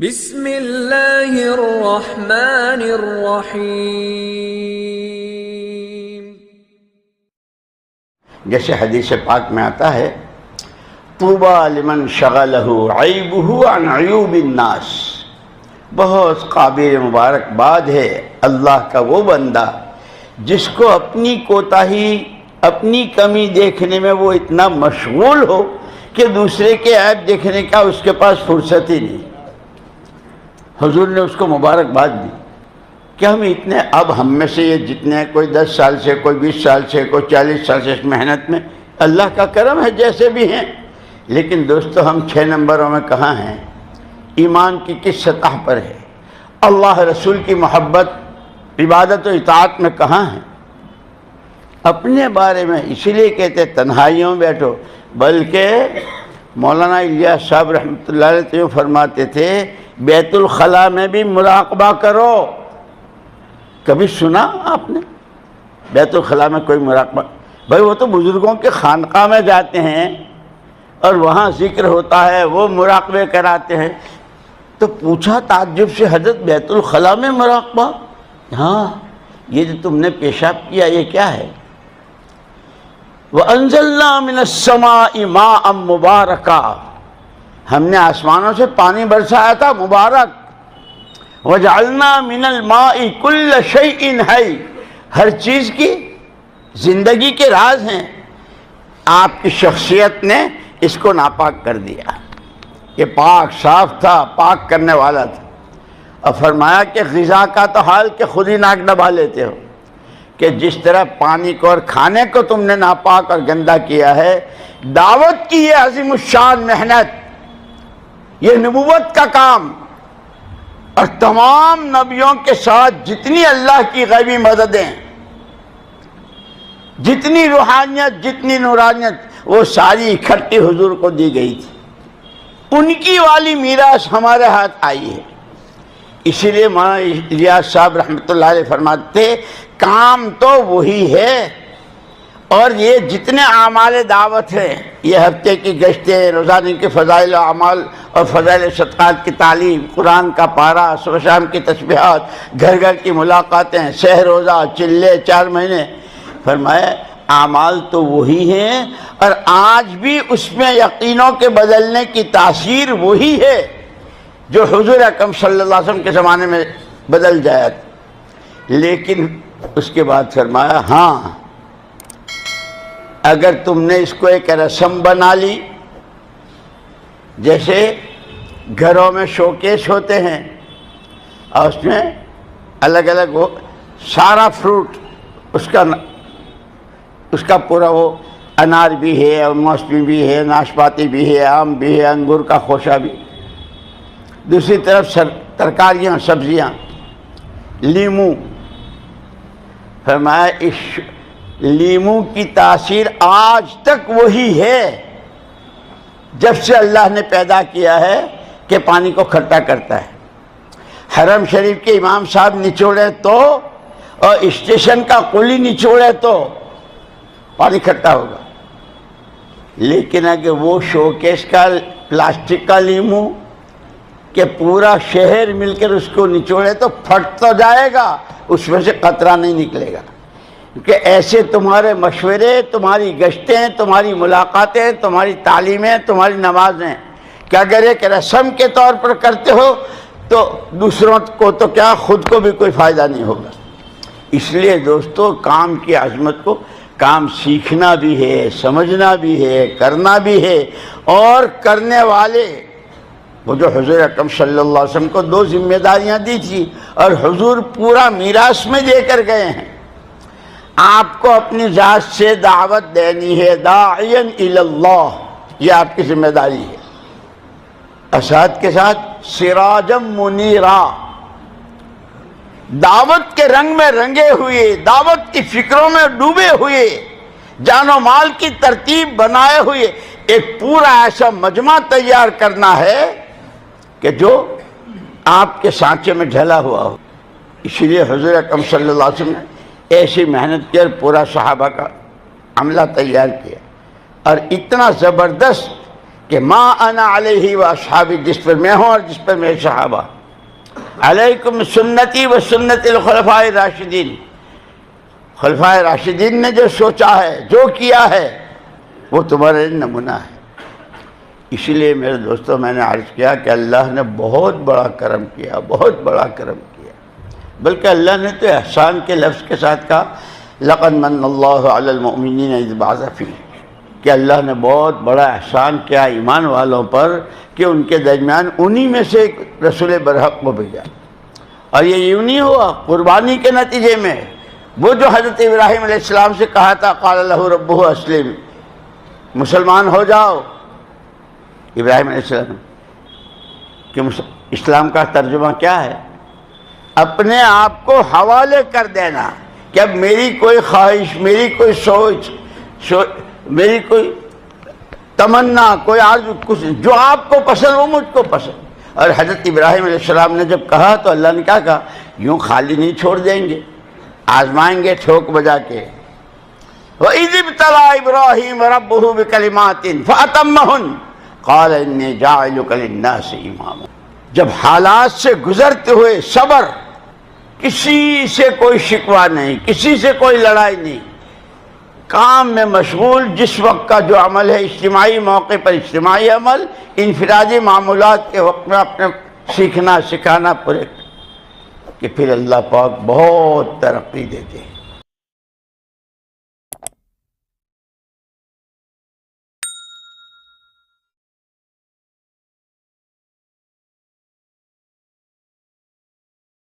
بسم اللہ الرحمن الرحیم۔ جیسے حدیث پاک میں آتا ہے طوبی لمن شغلہ عیبہ عن عیوب الناس، بہت قابل مبارکباد ہے اللہ کا وہ بندہ جس کو اپنی کوتاہی اپنی کمی دیکھنے میں وہ اتنا مشغول ہو کہ دوسرے کے عیب دیکھنے کا اس کے پاس فرصت ہی نہیں۔ حضور نے اس کو مبارکباد دی کہ ہم اتنے، اب ہم میں سے یہ جتنے، کوئی 10 سال سے، کوئی 20 سال سے، کوئی 40 سال سے اس محنت میں، اللہ کا کرم ہے جیسے بھی ہیں، لیکن دوستو ہم 6 نمبروں میں کہاں ہیں؟ ایمان کی کس سطح پر ہے؟ اللہ رسول کی محبت، عبادت و اطاعت میں کہاں ہیں؟ اپنے بارے میں اسی لیے کہتے تنہائیوں میں بیٹھو، بلکہ مولانا الیاس صاحب رحمۃ اللہ علیہ یوں فرماتے تھے بیت الخلاء میں بھی مراقبہ کرو۔ کبھی سنا آپ نے بیت الخلاء میں کوئی مراقبہ؟ بھائی وہ تو بزرگوں کے خانقاہ میں جاتے ہیں اور وہاں ذکر ہوتا ہے، وہ مراقبے کراتے ہیں۔ تو پوچھا تعجب سے، حضرت بیت الخلاء میں مراقبہ؟ ہاں، یہ جو تم نے پیشاب کیا یہ کیا ہے؟ وَأَنزَلْنَا مِنَ السَّمَاءِ مَاءً مُبَارَكًا، ہم نے آسمانوں سے پانی برسایا تھا مبارک۔ وَجَعَلْنَا مِنَ الْمَاءِ كُلَّ شَيْءٍ حَيٍّ، ہر چیز کی زندگی کے راز ہیں۔ آپ کی شخصیت نے اس کو ناپاک کر دیا، یہ پاک صاف تھا، پاک کرنے والا تھا۔ اور فرمایا کہ غذا کا تو حال کہ خود ہی ناک دبا لیتے ہو، کہ جس طرح پانی کو اور کھانے کو تم نے ناپاک اور گندا کیا ہے، دعوت کی یہ عظیم الشان محنت، یہ نبوت کا کام، اور تمام نبیوں کے ساتھ جتنی اللہ کی غیبی مددیں، جتنی روحانیت، جتنی نورانیت، وہ ساری اکٹھی حضور کو دی گئی تھی۔ ان کی والی میراث ہمارے ہاتھ آئی ہے۔ اسی لیے مولانا الیاس صاحب رحمۃ اللہ علیہ فرماتے کام تو وہی ہے، اور یہ جتنے اعمال دعوت ہیں، یہ ہفتے کی گشتیں، روزانہ کے فضائل اعمال اور فضائل صدقات کی تعلیم، قرآن کا پارہ، صبح شام کی تسبیحات، گھر گھر کی ملاقاتیں، سحر روزہ، چلے 4 مہینے، فرمایا اعمال تو وہی ہیں، اور آج بھی اس میں یقینوں کے بدلنے کی تاثیر وہی ہے جو حضور اکرم صلی اللہ علیہ وسلم کے زمانے میں بدل جایا تھا۔ لیکن اس کے بعد فرمایا ہاں، اگر تم نے اس کو ایک رسم بنا لی، جیسے گھروں میں شوکیس ہوتے ہیں اور اس میں الگ الگ وہ سارا فروٹ، اس کا پورا وہ انار بھی ہے، اور موسمی بھی ہے، ناشپاتی بھی ہے، آم بھی ہے، انگور کا خوشہ بھی، دوسری طرف ترکاریاں، سبزیاں، لیمو، فرمایا اس لیمو کی تاثیر آج تک وہی ہے جب سے اللہ نے پیدا کیا ہے کہ پانی کو کھٹا کرتا ہے۔ حرم شریف کے امام صاحب نچوڑے تو، اور اسٹیشن کا قلی نچوڑے تو پانی کھٹا ہوگا، لیکن اگر وہ شوکیس کا پلاسٹک کا لیمو کہ پورا شہر مل کر اس کو نچوڑے تو پھٹ تو جائے گا، اس میں سے قطرہ نہیں نکلے گا۔ کیونکہ ایسے تمہارے مشورے، تمہاری گشتیں، تمہاری ملاقاتیں، تمہاری تعلیمیں، تمہاری نمازیں، کہ اگر ایک رسم کے طور پر کرتے ہو تو دوسروں کو تو کیا، خود کو بھی کوئی فائدہ نہیں ہوگا۔ اس لیے دوستو کام کی عظمت کو، کام سیکھنا بھی ہے، سمجھنا بھی ہے، کرنا بھی ہے، اور کرنے والے وہ جو حضور اکرم صلی اللہ علیہ وسلم کو 2 ذمہ داریاں دی تھی، اور حضور پورا میراث میں دے کر گئے ہیں۔ آپ کو اپنی ذات سے دعوت دینی ہے، داعیاً الی اللہ، یہ آپ کی ذمہ داری ہے، اور ساتھ کے ساتھ سراجم منیرا، دعوت کے رنگ میں رنگے ہوئے، دعوت کی فکروں میں ڈوبے ہوئے، جان و مال کی ترتیب بنائے ہوئے ایک پورا ایسا مجمع تیار کرنا ہے کہ جو آپ کے سانچے میں ڈھلا ہوا ہو۔ اسی لیے حضور اکرم صلی اللہ علیہ وسلم نے ایسی محنت کی اور پورا صحابہ کا عملہ تیار کیا، اور اتنا زبردست کہ ما انا علیہ و اصحابی، جس پر میں ہوں اور جس پر میرے صحابہ، علیکم سنتی و سنت الخلفاء الراشدین، خلفاء راشدین نے جو سوچا ہے، جو کیا ہے، وہ تمہارے نمونہ ہے۔ اسی لیے میرے دوستوں میں نے عرض کیا کہ اللہ نے بہت بڑا کرم کیا، بہت بڑا کرم کیا، بلکہ اللہ نے تو احسان کے لفظ کے ساتھ کہا لقد من اللہ علی المؤمنین اذ بعث فیہم، کہ اللہ نے بہت بڑا احسان کیا ایمان والوں پر کہ ان کے درمیان انہی میں سے ایک رسول برحق کو بھیجا۔ اور یہ یوں نہیں ہوا، قربانی کے نتیجے میں وہ جو حضرت ابراہیم علیہ السلام سے کہا تھا قال لہ ربہ اسلم، مسلمان ہو جاؤ، ابراہیم علیہ السلام کہ اسلام کا ترجمہ کیا ہے؟ اپنے آپ کو حوالے کر دینا کہ اب میری کوئی خواہش، میری کوئی سوچ، میری کوئی تمنا، کوئی آرزو، کچھ جو آپ کو پسند وہ مجھ کو پسند۔ اور حضرت ابراہیم علیہ السلام نے جب کہا تو اللہ نے کیا کہا؟ یوں خالی نہیں چھوڑ دیں گے، آزمائیں گے ٹھوک بجا کے۔ وَإِذِ ابْتَلَىٰ إِبْرَاهِيمَ رَبُّهُ بِكَلِمَاتٍ فَأَتَمَّهُنَّ قَالَ إِنِّي جَاعِلُكَ لِلنَّاسِ إِمَامًا۔ جب حالات سے گزرتے ہوئے صبر، کسی سے کوئی شکوہ نہیں، کسی سے کوئی لڑائی نہیں، کام میں مشغول، جس وقت کا جو عمل ہے اجتماعی موقع پر اجتماعی عمل، انفرادی معمولات کے وقت میں اپنے سیکھنا سکھانا پورے، کہ پھر اللہ پاک بہت ترقی دیتے ہیں۔